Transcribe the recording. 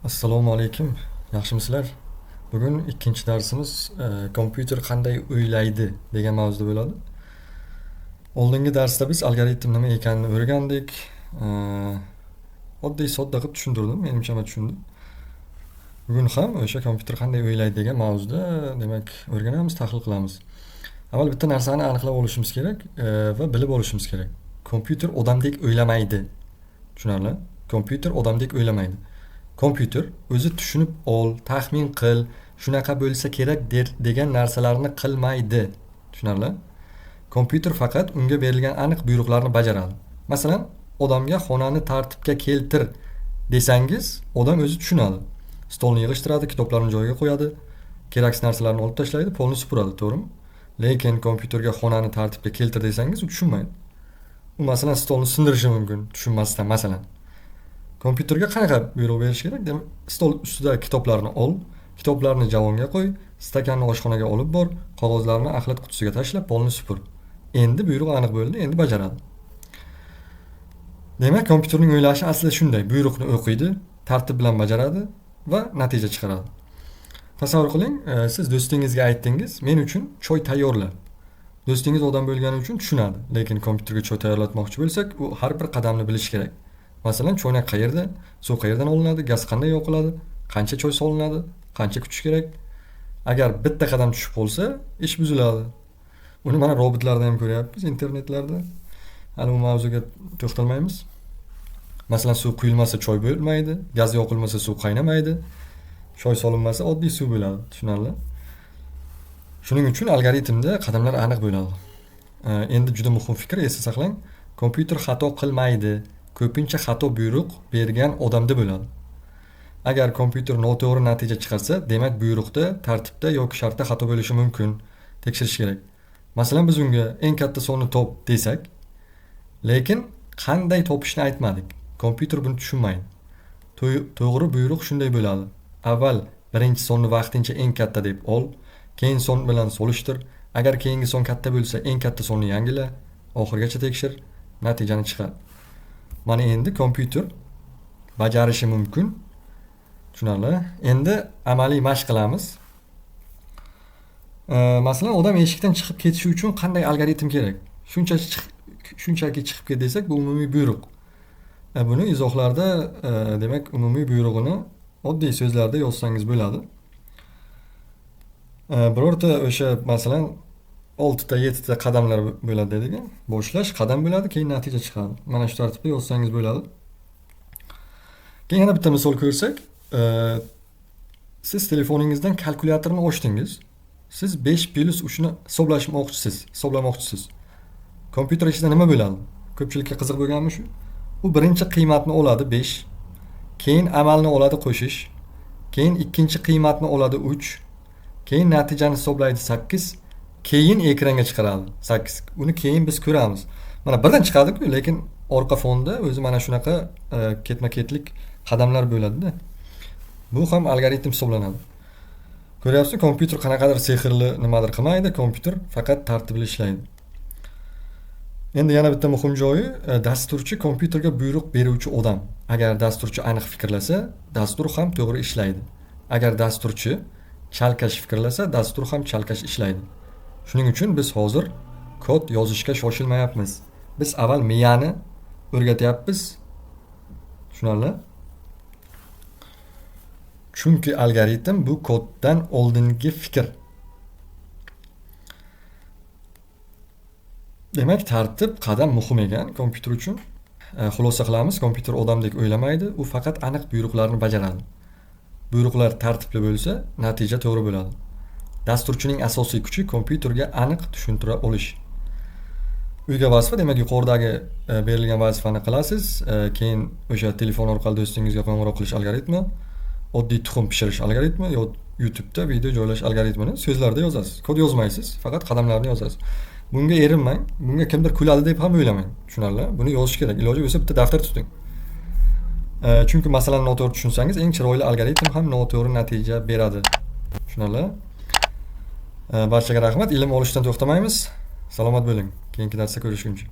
Assalomu alaykum. Yaxshimisizlar? Bugun ikkinchi darsimiz kompyuter qanday o'ylaydi degan mavzuda bo'ladi. Oldingi darsda biz algoritm nima ekanini o'rgandik. E, Oddiy sodda qilib tushuntirdim, menimcha tushundim. Bugun ham o'sha kompyuter qanday o'ylaydi degan mavzuda demak o'rganamiz, tahlil qilamiz. Avval bitta narsani aniqlab olishimiz kerak va bilib olishimiz kerak. Kompyuter odamdek o'ylamaydi. Tushunarli? Kompyuter odamdek o'ylamaydi. Kompyuter o'zi tushunib ol, taxmin qil, shunaqa bo'lsa kerak degan narsalarni qilmaydi. Tushunarli? Kompyuter faqat unga berilgan aniq buyruqlarni bajaradi. Masalan, odamga xonani tartibga keltir desangiz, odam o'zi tushunadi. Stolni yig'ishtiradi, kitoblarni joyiga qo'yadi, keraksiz narsalarni olib tashlaydi, polni supuradi, to'g'rimi? Lekin kompyuterga xonani tartibga keltir desangiz, u tushunmaydi. U masalan stolni sindirishi mumkin, tushunmasdan masalan. Kompyuterga qanaqa buyruq berish kerak? Demak, stol ustida kitoblarni ol, kitoblarni javonga qo'y, stakanni oshxonaga olib bor, qog'ozlarni axlat qutisiga tashlab, polni supur. Endi buyruq aniq bo'ldi, endi bajaradi. Demak, kompyuterning o'ylashi aslida shunday. Buyruqni o'qiydi, tartib bilan bajaradi va natija chiqaradi. Tasavvur qiling, siz do'stingizga aytdingiz, men uchun choy tayyorla. Do'stingiz odam bo'lgani uchun tushunadi, lekin kompyuterga choy tayyorlatmoqchi bo'lsak, u har bir qadamni bilish kerak. Masalan, choynak qayerda, suv qayerdan olinadi, gaz qanday yoqiladi, qancha choy solinadi, qancha kutish kerak. Agar bitta qadam tushib qolsa, ish buziladi. Uni mana robotlarda ham ko'ryapmiz, internetlarda. Hali bu mavzuga to'xtalmaymiz. Masalan, suv quyilmasa choy bo'lmaydi, gaz yoqilmasa suv qaynamaydi, choy solinmasa oddiy suv bo'ladi, tushunarli? Shuning uchun algoritmda qadamlar aniq bo'ladi. Endi juda muhim fikr, esda saqlang. Kompyuter xato qilmaydi. Ko'pincha xato buyruq bergan odamda bo'ladi. Agar kompyuter noto'g'ri natija chiqarsa, demak buyruqda, tartibda yoki shartda xato bo'lishi mumkin. Tekshirish kerak. Masalan, biz unga eng katta sonni top desak, lekin qanday topishni aytmadik. Kompyuter buni tushunmaydi. To'g'ri buyruq shunday bo'ladi. Avval birinchi sonni vaqtincha eng katta deb ol, keyin son bilan solishtir. Agar keyingi son katta bo'lsa, eng katta sonni yangila, oxirigacha tekshir, natijani chiqar. Mana endi kompyuter bajarishi mumkin. Tushunarli? Endi amaliy mashq qilamiz. Masalan, odam eshikdan chiqib ketishi uchun qanday algoritm kerak? Shunchaki chiqib ket desak, bu umumiy buyruq. Buni izohlarda demak umumiy buyrug'ini oddiy so'zlarda yozsangiz bo'ladi. Birorta o'sha masalan 6 ta 7 ta qadamlar bo'ladi dedik. Boshlash qadam bo'ladi, keyin natija chiqadi. Mana shu tartibda yozsangiz bo'ladi. Keyin yana bitta misol ko'rsak, siz telefoningizdan kalkulyatorni ochdingiz. Siz 5 + 3 ni hisoblamoqchisiz. Kompyuter ichida nima bo'ladi? Ko'pchilikka qiziq bo'lganmi shu? U birinchi qiymatni oladi 5, keyin amalni oladi qo'shish, keyin ikkinchi qiymatni oladi 3, keyin natijani hisoblaydi 8, keyin ekranga chiqaradi 8. Uni keyin biz ko'ramiz. Mana birdan chiqadi-ku, lekin orqa fonda o'zi mana shunaqa ketma-ketlik qadamlar bo'ladi-da. Bu ham algoritm hisoblanadi. Ko'ryapsizmi, kompyuter qanaqadir sehrli nimadir qilmaydi, kompyuter faqat tartibli ishlaydi. Endi yana bitta muhim joyi, dasturchi kompyuterga buyruq beruvchi odam. Agar dasturchi aniq fikrlasa, dastur ham to'g'ri ishlaydi. Agar dasturchi chalkash fikrlasa, dastur ham chalkash ishlaydi. Shuning uchun biz hozir kod yozishga shoshilmayapmiz. Biz avval miyani o'rgatyapmiz. Tushunarli? Chunki algoritm bu koddan oldingi fikr. Demak, tartib, qadam muhim ekan kompyuter uchun. Xulosa qilamiz, kompyuter odamdek o'ylamaydi, u faqat aniq buyruqlarni bajaradi. Buyruqlar tartibli bo'lsa, natija to'g'ri bo'ladi. Dasturchining asosiy kuchi kompyuterga aniq tushuntira olish. Uyga vazifa, demak yuqoridagi berilgan vazifani qilasiz, keyin o'sha telefon orqali do'stingizga qo'ng'iroq qilish algoritmi, oddiy tuxum pishirish algoritmi yo YouTube'da video joylash algoritmini so'zlarda yozasiz. Kod yozmaysiz, faqat qadamlarni yozasiz. Bunga erinmang, bunga kimdir kuladi deb ham o'ylamang. Tushunarli? Buni yozish kerak. Iloji bo'lsa bitta daftar tuting. Chunki masalani noto'g'ri tushunsangiz, eng chiroyli algoritm ham noto'g'ri natija beradi. Tushunarli? Barchaga rahmat. Ilm olishdan to'xtamaymiz. Salomat bo'ling. Keyingi darsda ko'rishguncha.